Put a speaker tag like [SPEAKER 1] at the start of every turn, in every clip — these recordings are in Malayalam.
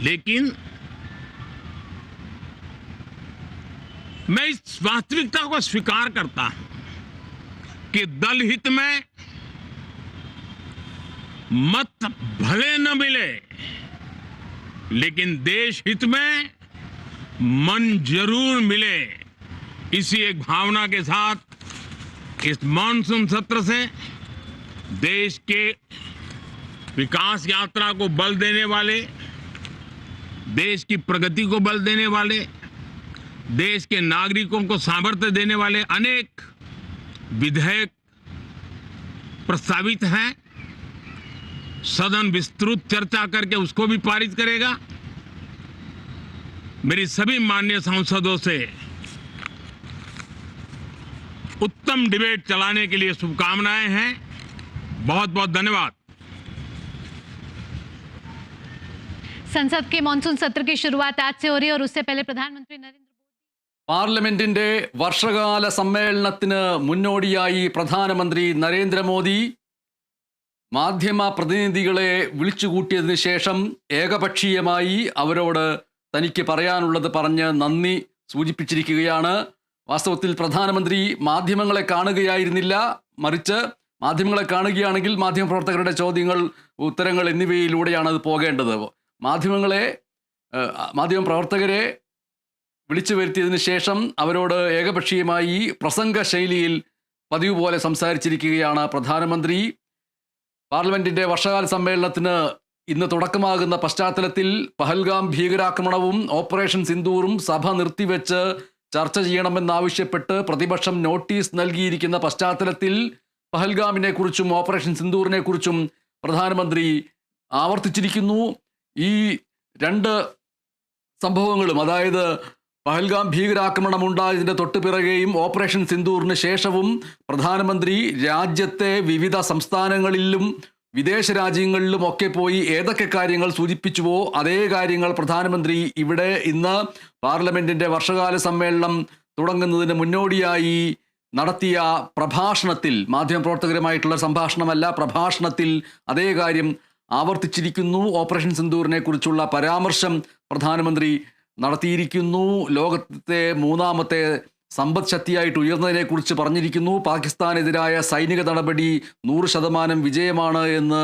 [SPEAKER 1] लेकिन मैं इस वास्तविकता को स्वीकार करता हूं कि दल हित में मत भले न मिले, लेकिन देश हित में मन जरूर मिले। इसी एक भावना के साथ इस मानसून सत्र से देश के विकास यात्रा को बल देने वाले, देश की प्रगति को बल देने वाले, देश के नागरिकों को सामर्थ्य देने वाले अनेक विधेयक प्रस्तावित हैं। सदन विस्तृत चर्चा करके उसको भी पारित करेगा। मेरी सभी माननीय सांसदों से उत्तम डिबेट चलाने के लिए शुभकामनाएं हैं। बहुत बहुत धन्यवाद।
[SPEAKER 2] संसद के मॉनसून सत्र की शुरुआत आज से हो रही है और उससे पहले प्रधानमंत्री नरेंद्र मोदी
[SPEAKER 3] പാർലമെന്റിന്റെ വർഷകാല സമ്മേളനത്തിന് മുന്നോടിയായി പ്രധാനമന്ത്രി നരേന്ദ്രമോദി മാധ്യമ പ്രതിനിധികളെ വിളിച്ചുകൂട്ടിയതിനു ശേഷം ഏകപക്ഷീയമായി അവരോട് തനിക്ക് പറയാനുള്ളത് പറഞ്ഞ് നന്ദി സൂചിപ്പിച്ചിരിക്കുകയാണ്. വാസ്തവത്തിൽ പ്രധാനമന്ത്രി മാധ്യമങ്ങളെ കാണുകയായിരുന്നില്ല, മറിച്ച് മാധ്യമങ്ങളെ കാണുകയാണെങ്കിൽ മാധ്യമപ്രവർത്തകരുടെ ചോദ്യങ്ങൾ, ഉത്തരങ്ങൾ എന്നിവയിലൂടെയാണ് അത് പോകേണ്ടത്. മാധ്യമപ്രവർത്തകരെ വിളിച്ചു വരുത്തിയതിനു ശേഷം അവരോട് ഏകപക്ഷീയമായി പ്രസംഗ ശൈലിയിൽ പതിവ് പോലെ സംസാരിച്ചിരിക്കുകയാണ് പ്രധാനമന്ത്രി. പാർലമെന്റിന്റെ വർഷകാല സമ്മേളനത്തിന് ഇന്ന് തുടക്കമാകുന്ന പശ്ചാത്തലത്തിൽ പഹൽഗാം ഭീകരാക്രമണവും ഓപ്പറേഷൻ സിന്ദൂറും സഭ നിർത്തിവെച്ച് ചർച്ച ചെയ്യണമെന്നാവശ്യപ്പെട്ട് പ്രതിപക്ഷം നോട്ടീസ് നൽകിയിരിക്കുന്ന പശ്ചാത്തലത്തിൽ പഹൽഗാമിനെ കുറിച്ചും ഓപ്പറേഷൻ സിന്ദൂറിനെ കുറിച്ചും പ്രധാനമന്ത്രി ആവർത്തിച്ചിരിക്കുന്നു. ഈ രണ്ട് സംഭവങ്ങളും, അതായത് പഹൽഗാം ഭീകരാക്രമണം ഉണ്ടായതിൻ്റെ തൊട്ടുപിറകെയും ഓപ്പറേഷൻ സിന്ദൂറിന് ശേഷവും പ്രധാനമന്ത്രി രാജ്യത്തെ വിവിധ സംസ്ഥാനങ്ങളിലും വിദേശ രാജ്യങ്ങളിലും ഒക്കെ പോയി ഏതൊക്കെ കാര്യങ്ങൾ സൂചിപ്പിച്ചുവോ അതേ കാര്യങ്ങൾ പ്രധാനമന്ത്രി ഇവിടെ ഇന്ന് പാർലമെന്റിന്റെ വർഷകാല സമ്മേളനം തുടങ്ങുന്നതിന് മുന്നോടിയായി നടത്തിയ പ്രഭാഷണത്തിൽ, മാധ്യമപ്രവർത്തകരുമായിട്ടുള്ള സംഭാഷണമല്ല, പ്രഭാഷണത്തിൽ അതേ കാര്യം ആവർത്തിച്ചിരിക്കുന്നു. ഓപ്പറേഷൻ സിന്ദൂറിനെ കുറിച്ചുള്ള പരാമർശം പ്രധാനമന്ത്രി നടത്തിയിരിക്കുന്നു. ലോകത്തെ മൂന്നാമത്തെ സമ്പദ് ശക്തിയായിട്ട് ഉയർന്നതിനെക്കുറിച്ച് പറഞ്ഞിരിക്കുന്നു. പാകിസ്ഥാനെതിരായ സൈനിക നടപടി 100% വിജയമാണ് എന്ന്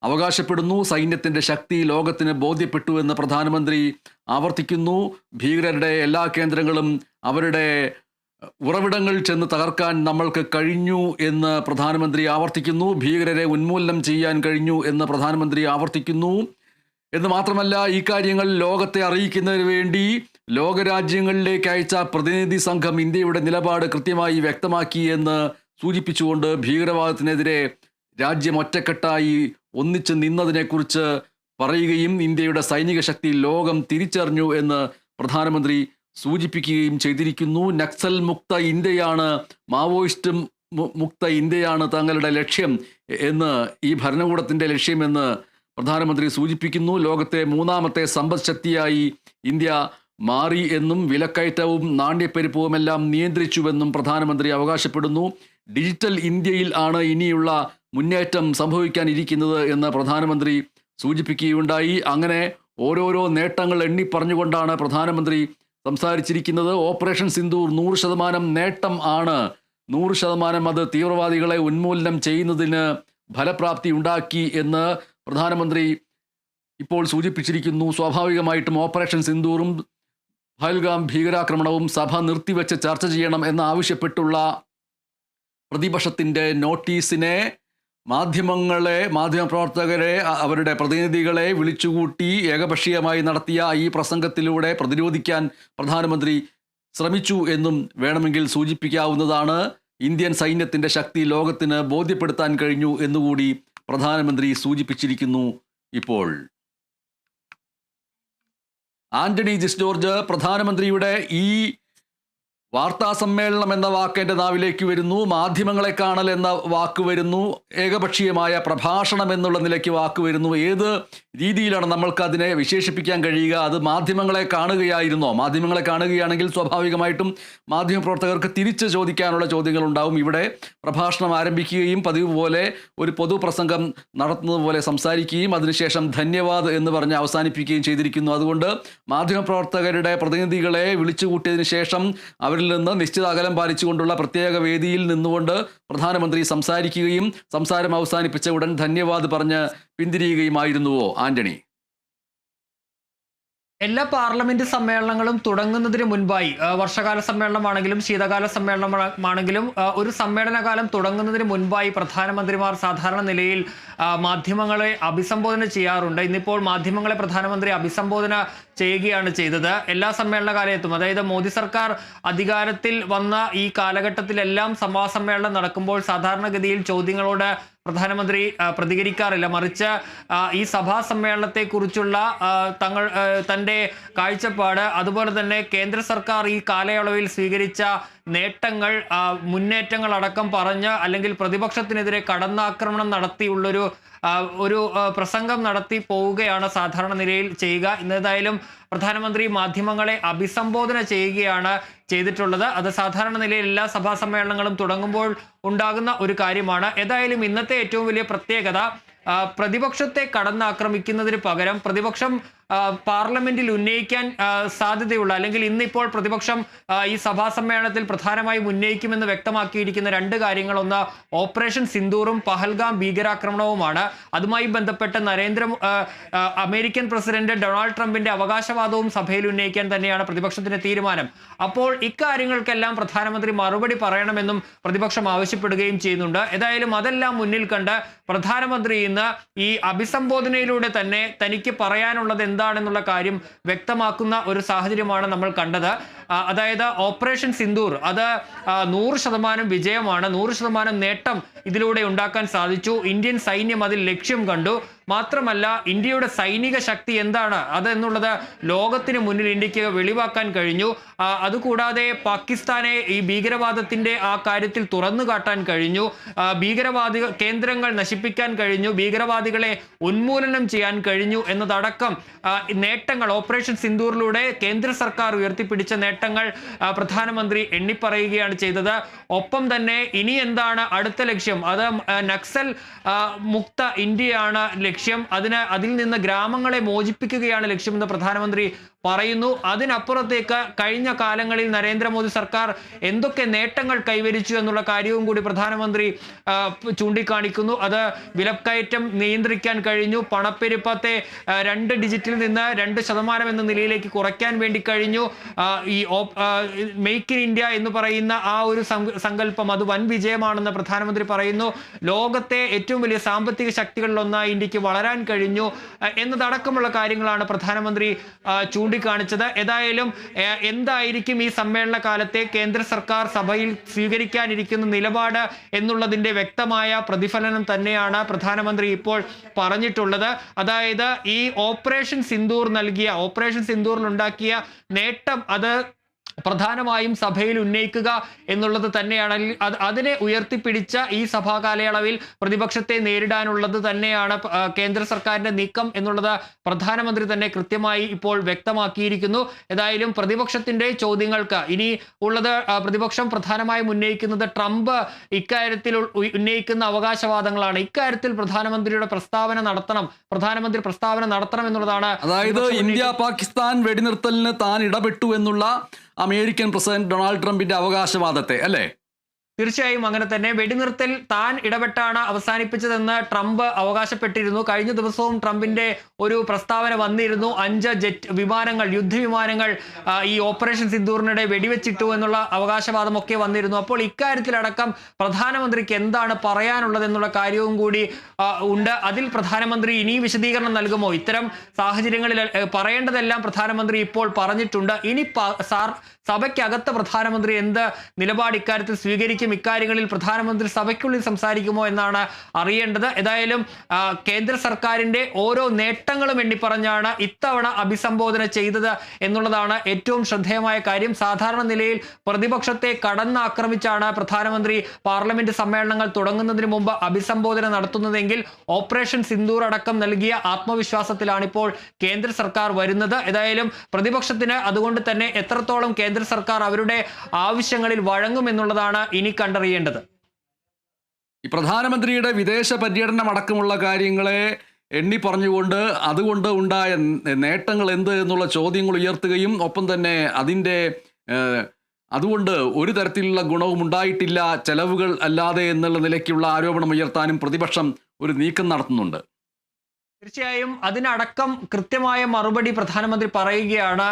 [SPEAKER 3] അവകാശപ്പെടുന്നു. സൈന്യത്തിൻ്റെ ശക്തി ലോകത്തിന് ബോധ്യപ്പെട്ടു എന്ന് പ്രധാനമന്ത്രി ആവർത്തിക്കുന്നു. ഭീകരരുടെ എല്ലാ കേന്ദ്രങ്ങളും അവരുടെ ഉറവിടങ്ങൾ ചെന്ന് തകർക്കാൻ നമ്മൾക്ക് കഴിഞ്ഞു എന്ന് പ്രധാനമന്ത്രി ആവർത്തിക്കുന്നു. ഭീകരരെ ഉന്മൂലനം ചെയ്യാൻ കഴിഞ്ഞു എന്ന് പ്രധാനമന്ത്രി ആവർത്തിക്കുന്നു. എന്ന് മാത്രമല്ല, ഈ കാര്യങ്ങൾ ലോകത്തെ അറിയിക്കുന്നതിന് വേണ്ടി ലോകരാജ്യങ്ങളിലേക്ക് അയച്ച പ്രതിനിധി സംഘം ഇന്ത്യയുടെ നിലപാട് കൃത്യമായി വ്യക്തമാക്കി എന്ന് സൂചിപ്പിച്ചുകൊണ്ട് ഭീകരവാദത്തിനെതിരെ രാജ്യം ഒറ്റക്കെട്ടായി ഒന്നിച്ച് നിന്നതിനെക്കുറിച്ച് പറയുകയും ഇന്ത്യയുടെ സൈനിക ശക്തി ലോകം തിരിച്ചറിഞ്ഞു എന്ന് പ്രധാനമന്ത്രി സൂചിപ്പിക്കുകയും ചെയ്തിരിക്കുന്നു. നക്സൽ മുക്ത ഇന്ത്യയാണ്, മാവോയിസ്റ്റ് മുക്ത ഇന്ത്യയാണ് തങ്ങളുടെ ലക്ഷ്യം എന്ന്, ഈ ഭരണകൂടത്തിൻ്റെ ലക്ഷ്യമെന്ന് പ്രധാനമന്ത്രി സൂചിപ്പിക്കുന്നു. ലോകത്തെ മൂന്നാമത്തെ സമ്പദ് ശക്തിയായി ഇന്ത്യ മാറി എന്നും വിലക്കയറ്റവും നാണ്യപ്പെരുപ്പവുമെല്ലാം നിയന്ത്രിച്ചുവെന്നും പ്രധാനമന്ത്രി അവകാശപ്പെടുന്നു. ഡിജിറ്റൽ ഇന്ത്യയിൽ ആണ് ഇനിയുള്ള മുന്നേറ്റം സംഭവിക്കാനിരിക്കുന്നത് എന്ന് പ്രധാനമന്ത്രി സൂചിപ്പിക്കുകയുണ്ടായി. അങ്ങനെ ഓരോരോ നേട്ടങ്ങൾ എണ്ണി പറഞ്ഞുകൊണ്ടാണ് പ്രധാനമന്ത്രി സംസാരിച്ചിരിക്കുന്നത്. ഓപ്പറേഷൻ സിന്ദൂർ 100% നേട്ടം ആണ്. 100% അത് തീവ്രവാദികളെ ഉന്മൂലനം ചെയ്യുന്നതിന് ഫലപ്രാപ്തി ഉണ്ടാക്കി എന്ന് പ്രധാനമന്ത്രി ഇപ്പോൾ സൂചിപ്പിച്ചിരിക്കുന്നു. സ്വാഭാവികമായിട്ടും ഓപ്പറേഷൻ സിന്ദൂറും പഹൽഗാം ഭീകരാക്രമണവും സഭ നിർത്തിവെച്ച് ചർച്ച ചെയ്യണം എന്നാവശ്യപ്പെട്ടുള്ള പ്രതിപക്ഷത്തിൻ്റെ നോട്ടീസിനെ മാധ്യമപ്രവർത്തകരെ, അവരുടെ പ്രതിനിധികളെ വിളിച്ചുകൂട്ടി ഏകപക്ഷീയമായി നടത്തിയ ഈ പ്രസംഗത്തിലൂടെ പ്രതിരോധിക്കാൻ പ്രധാനമന്ത്രി ശ്രമിച്ചു എന്നും വേണമെങ്കിൽ സൂചിപ്പിക്കാവുന്നതാണ്. ഇന്ത്യൻ സൈന്യത്തിൻ്റെ ശക്തി ലോകത്തിന് ബോധ്യപ്പെടുത്താൻ കഴിഞ്ഞു എന്നുകൂടി പ്രധാനമന്ത്രി സൂചിപ്പിച്ചിരിക്കുന്നു. ഇപ്പോൾ ആന്റണി ജിസ് ജോർജ് പ്രധാനമന്ത്രിയുടെ ഈ വാർത്താ സമ്മേളനം എന്ന വാക്ക് എൻ്റെ നാവിലേക്ക് വരുന്നു, മാധ്യമങ്ങളെ കാണൽ എന്ന വാക്ക് വരുന്നു, ഏകപക്ഷീയമായ പ്രഭാഷണം എന്നുള്ള നിലയ്ക്ക് വാക്ക് വരുന്നു. ഏത് രീതിയിലാണ് നമ്മൾക്ക് അതിനെ വിശേഷിപ്പിക്കാൻ കഴിയുക? അത് മാധ്യമങ്ങളെ കാണുകയായിരുന്നോ? മാധ്യമങ്ങളെ കാണുകയാണെങ്കിൽ സ്വാഭാവികമായിട്ടും മാധ്യമപ്രവർത്തകർക്ക് തിരിച്ച് ചോദിക്കാനുള്ള ചോദ്യങ്ങളുണ്ടാവും. ഇവിടെ പ്രഭാഷണം ആരംഭിക്കുകയും പതിവ് പോലെ ഒരു പൊതുപ്രസംഗം നടത്തുന്നത് പോലെ സംസാരിക്കുകയും അതിനുശേഷം ധന്യവാദ് എന്ന് പറഞ്ഞ് അവസാനിപ്പിക്കുകയും ചെയ്തിരിക്കുന്നു. അതുകൊണ്ട് മാധ്യമപ്രവർത്തകരുടെ പ്രതിനിധികളെ വിളിച്ചുകൂട്ടിയതിനു ശേഷം അവരിൽ നിന്ന് നിശ്ചിത അകലം പാലിച്ചുകൊണ്ടുള്ള പ്രത്യേക വേദിയിൽ നിന്നുകൊണ്ട് പ്രധാനമന്ത്രി സംസാരിക്കുകയും സംസാരം അവസാനിപ്പിച്ച ഉടൻ ധന്യവാദ് പറഞ്ഞ് പിന്തിരിയുകയുമായിരുന്നുവോ ആന്റണി?
[SPEAKER 4] എല്ലാ പാർലമെന്റ് സമ്മേളനങ്ങളും തുടങ്ങുന്നതിന് മുൻപായി വർഷകാല സമ്മേളനമാണെങ്കിലും ശീതകാല സമ്മേളനമാണെങ്കിലും ഒരു സമ്മേളനകാലം തുടങ്ങുന്നതിന് മുൻപായി പ്രധാനമന്ത്രിമാർ സാധാരണ നിലയിൽ മാധ്യമങ്ങളെ അഭിസംബോധന ചെയ്യാറുണ്ട്. ഇന്നിപ്പോൾ മാധ്യമങ്ങളെ പ്രധാനമന്ത്രി അഭിസംബോധന ചെയ്യുകയാണ് ചെയ്തത്. എല്ലാ സമ്മേളന കാലത്തും, അതായത് മോദി സർക്കാർ അധികാരത്തിൽ വന്ന ഈ കാലഘട്ടത്തിലെല്ലാം സമ്മേളനം നടക്കുമ്പോൾ സാധാരണഗതിയിൽ ചോദ്യങ്ങളോട് പ്രധാനമന്ത്രി പ്രതികരിക്കാറില്ല. മറിച്ച് ഈ സഭാ സമ്മേളനത്തെക്കുറിച്ചുള്ള തൻ്റെ കാഴ്ചപ്പാട്, അതുപോലെ തന്നെ കേന്ദ്ര സർക്കാർ ഈ കാലയളവിൽ സ്വീകരിച്ച നേട്ടങ്ങൾ, മുന്നേറ്റങ്ങൾ അടക്കം പറഞ്ഞ് അല്ലെങ്കിൽ പ്രതിപക്ഷത്തിനെതിരെ കടന്നാക്രമണം നടത്തിയുള്ളൊരു പ്രസംഗം നടത്തി പോവുകയാണ് സാധാരണ നിലയിൽ ചെയ്യുക. ഇന്നേതായാലും പ്രധാനമന്ത്രി മാധ്യമങ്ങളെ അഭിസംബോധന ചെയ്യുകയാണ് ചെയ്തിട്ടുള്ളത്. അത് സാധാരണ നിലയിൽ എല്ലാ സഭാ സമ്മേളനങ്ങളും തുടങ്ങുമ്പോൾ ഉണ്ടാകുന്ന ഒരു കാര്യമാണ്. ഏതായാലും ഇന്നത്തെ ഏറ്റവും വലിയ പ്രത്യേകത പ്രതിപക്ഷത്തെ കടന്നാക്രമിക്കുന്നതിന് പകരം പ്രതിപക്ഷം പാർലമെന്റിൽ ഉന്നയിക്കാൻ സാധ്യതയുള്ള, അല്ലെങ്കിൽ ഇന്നിപ്പോൾ പ്രതിപക്ഷം ഈ സഭാ സമ്മേളനത്തിൽ പ്രധാനമായും ഉന്നയിക്കുമെന്ന് വ്യക്തമാക്കിയിരിക്കുന്ന രണ്ട് കാര്യങ്ങൾ, ഒന്ന് ഓപ്പറേഷൻ സിന്ദൂറും പഹൽഗാം ഭീകരാക്രമണവുമാണ്. അതുമായി ബന്ധപ്പെട്ട് അമേരിക്കൻ പ്രസിഡന്റ് ഡൊണാൾഡ് ട്രംപിന്റെ അവകാശവാദവും സഭയിൽ ഉന്നയിക്കാൻ തന്നെയാണ് പ്രതിപക്ഷത്തിന്റെ തീരുമാനം. അപ്പോൾ ഇക്കാര്യങ്ങൾക്കെല്ലാം പ്രധാനമന്ത്രി മറുപടി പറയണമെന്നും പ്രതിപക്ഷം ആവശ്യപ്പെടുകയും ചെയ്യുന്നുണ്ട്. ഏതായാലും അതെല്ലാം മുന്നിൽ കണ്ട് പ്രധാനമന്ത്രി ഇന്ന് ഈ അഭിസംബോധനയിലൂടെ തന്നെ തനിക്ക് പറയാനുള്ളത് എന്താണെന്നുള്ള കാര്യം വ്യക്തമാക്കുന്ന ഒരു സാഹചര്യമാണ് നമ്മൾ കണ്ടത്. അതായത് ഓപ്പറേഷൻ സിന്ദൂർ അത് 100% വിജയമാണ്, 100% നേട്ടം ഇതിലൂടെ ഉണ്ടാക്കാൻ സാധിച്ചു. ഇന്ത്യൻ സൈന്യം അതിൽ ലക്ഷ്യം കണ്ടു. മാത്രമല്ല, ഇന്ത്യയുടെ സൈനിക ശക്തി എന്താണ് അതെന്നുള്ളത് ലോകത്തിന് മുന്നിൽ ഇന്ത്യക്ക് വെളിവാക്കാൻ കഴിഞ്ഞു. അതുകൂടാതെ പാകിസ്ഥാനെ ഈ ഭീകരവാദത്തിന്റെ ആ കാര്യത്തിൽ തുറന്നു കാട്ടാൻ കഴിഞ്ഞു. ഭീകരവാദി കേന്ദ്രങ്ങൾ നശിപ്പിക്കാൻ കഴിഞ്ഞു, ഭീകരവാദികളെ ഉന്മൂലനം ചെയ്യാൻ കഴിഞ്ഞു എന്നതടക്കം നേട്ടങ്ങൾ ഓപ്പറേഷൻ സിന്ദൂറിലൂടെ കേന്ദ്ര സർക്കാർ ഉയർത്തിപ്പിടിച്ച നേട്ടങ്ങൾ പ്രധാനമന്ത്രി എണ്ണിപ്പറയുകയാണ് ചെയ്തത്. ഒപ്പം തന്നെ ഇനി എന്താണ് അടുത്ത ലക്ഷ്യം? അത് നക്സൽ മുക്ത ഇന്ത്യയാണ് ലക്ഷ്യം. അതിൽ നിന്ന് ഗ്രാമങ്ങളെ മോചിപ്പിക്കുകയാണ് ലക്ഷ്യമെന്ന് പ്രധാനമന്ത്രി പറയുന്നു. അതിനപ്പുറത്തേക്ക് കഴിഞ്ഞ കാലങ്ങളിൽ നരേന്ദ്രമോദി സർക്കാർ എന്തൊക്കെ നേട്ടങ്ങൾ കൈവരിച്ചു എന്നുള്ള കാര്യവും കൂടി പ്രധാനമന്ത്രി ചൂണ്ടിക്കാണിക്കുന്നു. അത് വിലക്കയറ്റം നിയന്ത്രിക്കാൻ കഴിഞ്ഞു, പണപ്പെരുപ്പത്തെ 2 ഡിജിറ്റിൽ നിന്ന് 2% എന്ന നിലയിലേക്ക് കുറയ്ക്കാൻ വേണ്ടി കഴിഞ്ഞു. ഈ മെയ്ക്ക് ഇൻ ഇന്ത്യ എന്ന് പറയുന്ന ആ ഒരു സങ്കല്പം അത് വൻ വിജയമാണെന്ന് പ്രധാനമന്ത്രി പറയുന്നു. ലോകത്തെ ഏറ്റവും വലിയ സാമ്പത്തിക ശക്തികളിലൊന്നായി ഇന്ത്യക്ക് വളരാൻ കഴിഞ്ഞു എന്നതടക്കമുള്ള കാര്യങ്ങളാണ് പ്രധാനമന്ത്രി ചൂണ്ടിക്കാണിച്ചത്. ഏതായാലും എന്തായിരിക്കും ഈ സമ്മേളന കാലത്തെ കേന്ദ്ര സർക്കാർ സഭയിൽ സ്വീകരിക്കാനിരിക്കുന്ന നിലപാട് എന്നുള്ളതിന്റെ വ്യക്തമായ പ്രതിഫലനം തന്നെയാണ് പ്രധാനമന്ത്രി ഇപ്പോൾ പറഞ്ഞിട്ടുള്ളത്. അതായത് ഈ ഓപ്പറേഷൻ സിന്ദൂറിൽ ഉണ്ടാക്കിയ നേട്ടം അത് പ്രധാനമായും സഭയിൽ ഉന്നയിക്കുക എന്നുള്ളത് തന്നെയാണ്. അതിനെ ഉയർത്തിപ്പിടിച്ച ഈ സഭാ കാലയളവിൽ പ്രതിപക്ഷത്തെ നേരിടാനുള്ളത് തന്നെയാണ് കേന്ദ്ര സർക്കാരിന്റെ നീക്കം എന്നുള്ളത് പ്രധാനമന്ത്രി തന്നെ കൃത്യമായി ഇപ്പോൾ വ്യക്തമാക്കിയിരിക്കുന്നു. ഏതായാലും പ്രതിപക്ഷത്തിന്റെ ചോദ്യങ്ങൾക്ക് ഇനി ഉള്ളത്, പ്രതിപക്ഷം പ്രധാനമായും ഉന്നയിക്കുന്നത് ട്രംപ് ഇക്കാര്യത്തിൽ ഉന്നയിക്കുന്ന അവകാശവാദങ്ങളാണ്. ഇക്കാര്യത്തിൽ പ്രധാനമന്ത്രി പ്രസ്താവന നടത്തണം എന്നുള്ളതാണ്.
[SPEAKER 3] അതായത് ഇന്ത്യ പാകിസ്ഥാൻ വെടിനിർത്തലിന് താൻ ഇടപെട്ടു എന്നുള്ള അമേരിക്കൻ പ്രസിഡന്റ് ഡൊണാൾഡ് ട്രംപിന്റെ അവകാശവാദത്തെ, അല്ലേ?
[SPEAKER 4] തീർച്ചയായും അങ്ങനെ തന്നെ. വെടിനിർത്തൽ താൻ ഇടപെട്ടാണ് അവസാനിപ്പിച്ചതെന്ന് ട്രംപ് അവകാശപ്പെട്ടിരുന്നു. കഴിഞ്ഞ ദിവസവും ട്രംപിന്റെ ഒരു പ്രസ്താവന വന്നിരുന്നു. 5 യുദ്ധവിമാനങ്ങൾ ഈ ഓപ്പറേഷൻ സിന്ദൂറിനിടെ വെടിവെച്ചിട്ടു എന്നുള്ള അവകാശവാദമൊക്കെ വന്നിരുന്നു. അപ്പോൾ ഇക്കാര്യത്തിലടക്കം പ്രധാനമന്ത്രിക്ക് എന്താണ് പറയാനുള്ളത് എന്നുള്ള കാര്യവും കൂടി ഉണ്ട്. അതിൽ പ്രധാനമന്ത്രി ഇനി വിശദീകരണം നൽകുമോ? ഇത്തരം സാഹചര്യങ്ങളിൽ പറയേണ്ടതെല്ലാം പ്രധാനമന്ത്രി ഇപ്പോൾ പറഞ്ഞിട്ടുണ്ട്. ഇനി സഭയ്ക്കകത്ത് പ്രധാനമന്ത്രി എന്ത് നിലപാട് ഇക്കാര്യത്തിൽ സ്വീകരിക്കും ആദ്യം ഇക്കാര്യങ്ങളിൽ പ്രധാനമന്ത്രി സഭയ്ക്കുള്ളിൽ സംസാരിക്കുമോ എന്നാണ് അറിയേണ്ടത്. ഏതായാലും കേന്ദ്ര സർക്കാരിന്റെ ഓരോ നേട്ടങ്ങളും എണ്ണിപ്പറഞ്ഞാണ് ഇത്തവണ അഭിസംബോധന ചെയ്തത് എന്നുള്ളതാണ് ഏറ്റവും ശ്രദ്ധേയമായ കാര്യം. സാധാരണ നിലയിൽ പ്രതിപക്ഷത്തെ കടന്നാക്രമിച്ചാണ് പ്രധാനമന്ത്രി പാർലമെന്റ് സമ്മേളനങ്ങൾ തുടങ്ങുന്നതിന് മുമ്പ് അഭിസംബോധന നടത്തുന്നതെങ്കിൽ ഓപ്പറേഷൻ സിന്ദൂർ അടക്കം നൽകിയ ആത്മവിശ്വാസത്തിലാണ് ഇപ്പോൾ കേന്ദ്ര സർക്കാർ വരുന്നത്. ഏതായാലും പ്രതിപക്ഷത്തിന് അതുകൊണ്ട് തന്നെ എത്രത്തോളം കേന്ദ്ര സർക്കാർ അവരുടെ ആവശ്യങ്ങളിൽ വഴങ്ങുമെന്നുള്ളതാണ് ഇനി കണ്ടറിയേണ്ടത്.
[SPEAKER 3] ഈ പ്രധാനമന്ത്രിയുടെ വിദേശ പര്യടനം അടക്കമുള്ള കാര്യങ്ങളെ എണ്ണി പറഞ്ഞുകൊണ്ട് അതുകൊണ്ട് ഉണ്ടായ നേട്ടങ്ങൾ എന്ത് എന്നുള്ള ചോദ്യങ്ങൾ ഉയർത്തുകയും ഒപ്പം തന്നെ അതുകൊണ്ട് ഒരു തരത്തിലുള്ള ഗുണവും ഉണ്ടായിട്ടില്ല, ചെലവുകൾ അല്ലാതെ എന്നുള്ള നിലയ്ക്കുള്ള ആരോപണം ഉയർത്താനും പ്രതിപക്ഷം ഒരു നീക്കം നടത്തുന്നുണ്ട്.
[SPEAKER 4] തീർച്ചയായും അതിനടക്കം കൃത്യമായ മറുപടി പ്രധാനമന്ത്രി പറയുകയാണ്.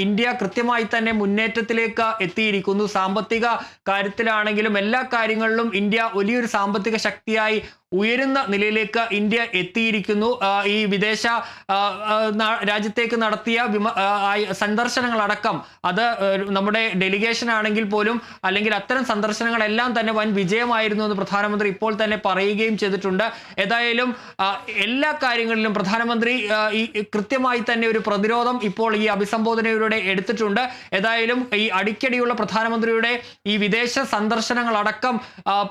[SPEAKER 4] ഇന്ത്യ കൃത്യമായി തന്നെ മുന്നേറ്റത്തിലേക്ക് എത്തിയിരിക്കുന്നു. സാമ്പത്തിക കാര്യത്തിലാണെങ്കിലും എല്ലാ കാര്യങ്ങളിലും ഇന്ത്യ വലിയൊരു സാമ്പത്തിക ശക്തിയായി ഉയരുന്ന നിലയിലേക്ക് ഇന്ത്യ എത്തിയിരിക്കുന്നു. ഈ വിദേശ രാജ്യത്തേക്ക് നടത്തിയ സന്ദർശനങ്ങളടക്കം അത് നമ്മുടെ ഡെലിഗേഷൻ ആണെങ്കിൽ പോലും അല്ലെങ്കിൽ അത്തരം സന്ദർശനങ്ങളെല്ലാം തന്നെ വൻ വിജയമായിരുന്നു എന്ന് പ്രധാനമന്ത്രി ഇപ്പോൾ തന്നെ പറയുകയും ചെയ്തിട്ടുണ്ട്. ഏതായാലും എല്ലാ കാര്യങ്ങളിലും പ്രധാനമന്ത്രി ഈ കൃത്യമായി തന്നെ ഒരു പ്രതിരോധം ഇപ്പോൾ ഈ അഭിസംബോധനയിലൂടെ എടുത്തിട്ടുണ്ട്. ഏതായാലും ഈ അടിക്കടിയുള്ള പ്രധാനമന്ത്രിയുടെ ഈ വിദേശ സന്ദർശനങ്ങളടക്കം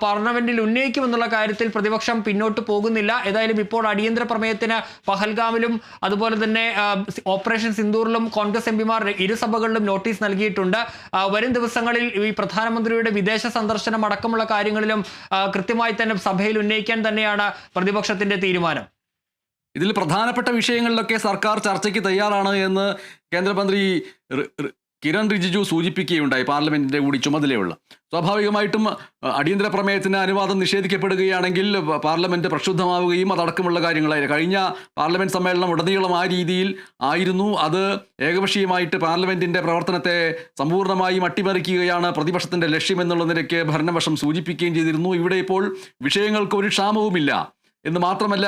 [SPEAKER 4] പാർലമെന്റിൽ ഉന്നയിക്കുമെന്നുള്ള കാര്യത്തിൽ പ്രതിപക്ഷം പിന്നോട്ട് പോകുന്നില്ല. ഏതായാലും ഇപ്പോൾ അടിയന്തര പ്രമേയത്തിന് പഹൽഗാമിലും അതുപോലെ തന്നെ ഓപ്പറേഷൻ സിന്ദൂറിലും കോൺഗ്രസ് എംപിമാർ ഇരുസഭകളിലും നോട്ടീസ് നൽകിയിട്ടുണ്ട്. വരും ദിവസങ്ങളിൽ ഈ പ്രധാനമന്ത്രിയുടെ വിദേശ സന്ദർശനം അടക്കമുള്ള കാര്യങ്ങളിലും കൃത്യമായി തന്നെ സഭയിൽ ഉന്നയിക്കാൻ തന്നെയാണ് പ്രതിപക്ഷത്തിന്റെ തീരുമാനം.
[SPEAKER 3] ഇതിൽ പ്രധാനപ്പെട്ട വിഷയങ്ങളിലൊക്കെ സർക്കാർ ചർച്ചയ്ക്ക് തയ്യാറാണ് എന്ന് കേന്ദ്രമന്ത്രി കിരൺ റിജിജു സൂചിപ്പിക്കുകയുണ്ടായി. പാർലമെന്റിന്റെ കൂടി ചുമതലയുള്ള സ്വാഭാവികമായിട്ടും അടിയന്തര പ്രമേയത്തിന് അനുവാദം നിഷേധിക്കപ്പെടുകയാണെങ്കിൽ പാർലമെന്റ് പ്രക്ഷുബ്ധമാവുകയും അതടക്കമുള്ള കാര്യങ്ങളായി കഴിഞ്ഞ പാർലമെന്റ് സമ്മേളനം ഉടനീളം ആ രീതിയിൽ ആയിരുന്നു. അത് ഏകപക്ഷീയമായിട്ട് പാർലമെന്റിന്റെ പ്രവർത്തനത്തെ സമ്പൂർണ്ണമായും അട്ടിമറിക്കുകയാണ് പ്രതിപക്ഷത്തിന്റെ ലക്ഷ്യമെന്നുള്ള നിലയ്ക്ക് ഭരണപക്ഷം സൂചിപ്പിക്കുകയും ചെയ്തിരുന്നു. ഇവിടെ ഇപ്പോൾ വിഷയങ്ങൾക്ക് ഒരു ക്ഷാമവുമില്ല എന്ന് മാത്രമല്ല,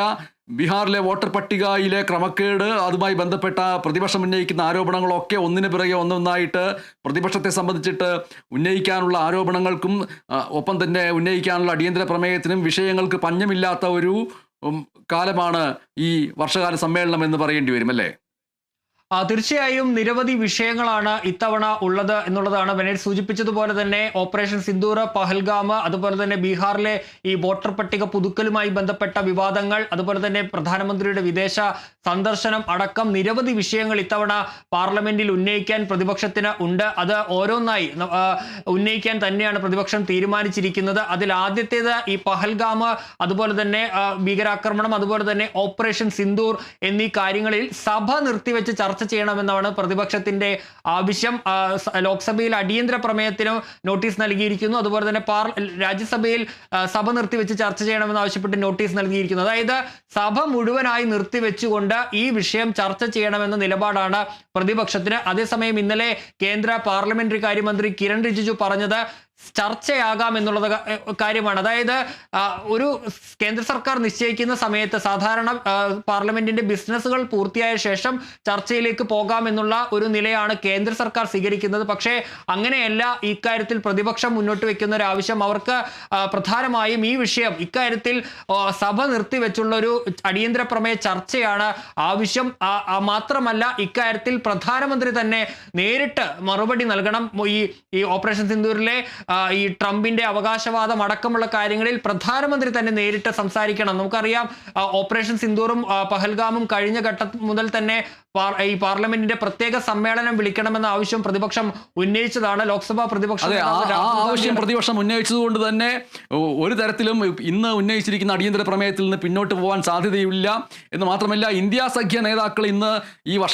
[SPEAKER 3] ബീഹാറിലെ വോട്ടർ പട്ടികയിലെ ക്രമക്കേട്, അതുമായി ബന്ധപ്പെട്ട പ്രതിപക്ഷം ഉന്നയിക്കുന്ന ആരോപണങ്ങളൊക്കെ ഒന്നിനു പിറകെ ഒന്നൊന്നായിട്ട് പ്രതിപക്ഷത്തെ സംബന്ധിച്ചിട്ട് ഉന്നയിക്കാനുള്ള ആരോപണങ്ങൾക്കും ഒപ്പം തന്നെ ഉന്നയിക്കാനുള്ള അടിയന്തര പ്രമേയത്തിനും വിഷയങ്ങൾക്ക് പഞ്ഞമില്ലാത്ത ഒരു കാലമാണ് ഈ വർഷകാല സമ്മേളനം എന്ന് പറയേണ്ടി വരും, അല്ലേ?
[SPEAKER 4] തീർച്ചയായും നിരവധി വിഷയങ്ങളാണ് ഇത്തവണ ഉള്ളത് എന്നുള്ളതാണ്. ബെനറ്റ് സൂചിപ്പിച്ചതുപോലെ തന്നെ ഓപ്പറേഷൻ സിന്ദൂർ, പഹൽഗാം, അതുപോലെ തന്നെ ബീഹാറിലെ ഈ വോട്ടർ പട്ടിക പുതുക്കലുമായി ബന്ധപ്പെട്ട വിവാദങ്ങൾ, അതുപോലെ തന്നെ പ്രധാനമന്ത്രിയുടെ വിദേശ സന്ദർശനം അടക്കം നിരവധി വിഷയങ്ങൾ ഇത്തവണ പാർലമെന്റിൽ ഉന്നയിക്കാൻ പ്രതിപക്ഷത്തിന് ഉണ്ട്. അത് ഓരോന്നായി ഉന്നയിക്കാൻ തന്നെയാണ് പ്രതിപക്ഷം തീരുമാനിച്ചിരിക്കുന്നത്. അതിൽ ആദ്യത്തേത് ഈ പഹൽഗാം, അതുപോലെ തന്നെ ഭീകരാക്രമണം, അതുപോലെ തന്നെ ഓപ്പറേഷൻ സിന്ദൂർ എന്നീ കാര്യങ്ങളിൽ സഭ നിർത്തിവെച്ച് ചർച്ച ചെയ്യണമെന്നാണ് പ്രതിപക്ഷത്തിന്റെ ആവശ്യം. ലോക്സഭയിൽ അടിയന്തര പ്രമേയത്തിന് നോട്ടീസ് നൽകിയിരിക്കുന്നു. അതുപോലെ തന്നെ രാജ്യസഭയിൽ സഭ നിർത്തിവെച്ച് ചർച്ച ചെയ്യണമെന്ന് ആവശ്യപ്പെട്ട് നോട്ടീസ് നൽകിയിരിക്കുന്നു. അതായത് സഭ മുഴുവനായി നിർത്തിവെച്ചുകൊണ്ട് ഈ വിഷയം ചർച്ച ചെയ്യണമെന്ന നിലപാടാണ് പ്രതിപക്ഷത്തിന്. അതേസമയം ഇന്നലെ കേന്ദ്ര പാർലമെന്ററി കാര്യമന്ത്രി കിരൺ റിജിജു പറഞ്ഞത് ചർച്ചയാകാം എന്നുള്ളത് കാര്യമാണ്. അതായത് ഒരു കേന്ദ്ര സർക്കാർ നിശ്ചയിക്കുന്ന സമയത്ത് സാധാരണ പാർലമെന്റിന്റെ ബിസിനസ്സുകൾ പൂർത്തിയായ ശേഷം ചർച്ചയിലേക്ക് പോകാം എന്നുള്ള ഒരു നിലയാണ് കേന്ദ്ര സർക്കാർ സ്വീകരിക്കുന്നത്. പക്ഷേ അങ്ങനെയല്ല ഇക്കാര്യത്തിൽ പ്രതിപക്ഷം മുന്നോട്ട് വെക്കുന്ന ഒരു ആവശ്യം. അവർക്ക് പ്രധാനമായും ഈ വിഷയം ഇക്കാര്യത്തിൽ സഭ നിർത്തിവെച്ചുള്ള ഒരു അടിയന്തര പ്രമേയ ചർച്ചയാണ് ആവശ്യം. മാത്രമല്ല ഇക്കാര്യത്തിൽ പ്രധാനമന്ത്രി തന്നെ നേരിട്ട് മറുപടി നൽകണം. ഈ ഓപ്പറേഷൻ സിന്ദൂരിലെ ഈ ട്രംപിന്റെ അവകാശവാദം അടക്കമുള്ള കാര്യങ്ങളിൽ പ്രധാനമന്ത്രി തന്നെ നേരിട്ട് സംസാരിക്കണം. നമുക്കറിയാം ഓപ്പറേഷൻ സിന്ദൂറും പഹൽഗാമും കഴിഞ്ഞ ഘട്ടം മുതൽ തന്നെ ഈ പാർലമെന്റിന്റെ പ്രത്യേക സമ്മേളനം വിളിക്കണമെന്ന ആവശ്യം പ്രതിപക്ഷം ഉന്നയിച്ചതാണ്. ലോക്സഭാ പ്രതിപക്ഷം
[SPEAKER 3] ആവശ്യം പ്രതിപക്ഷം ഉന്നയിച്ചതുകൊണ്ട് തന്നെ ഒരു തരത്തിലും ഇന്ന് ഉന്നയിച്ചിരിക്കുന്ന അടിയന്തര പ്രമേയത്തിൽ നിന്ന് പിന്നോട്ട് പോകാൻ സാധ്യതയില്ല എന്ന് മാത്രമല്ല, ഇന്ത്യ സഖ്യ നേതാക്കൾ ഇന്ന് ഈ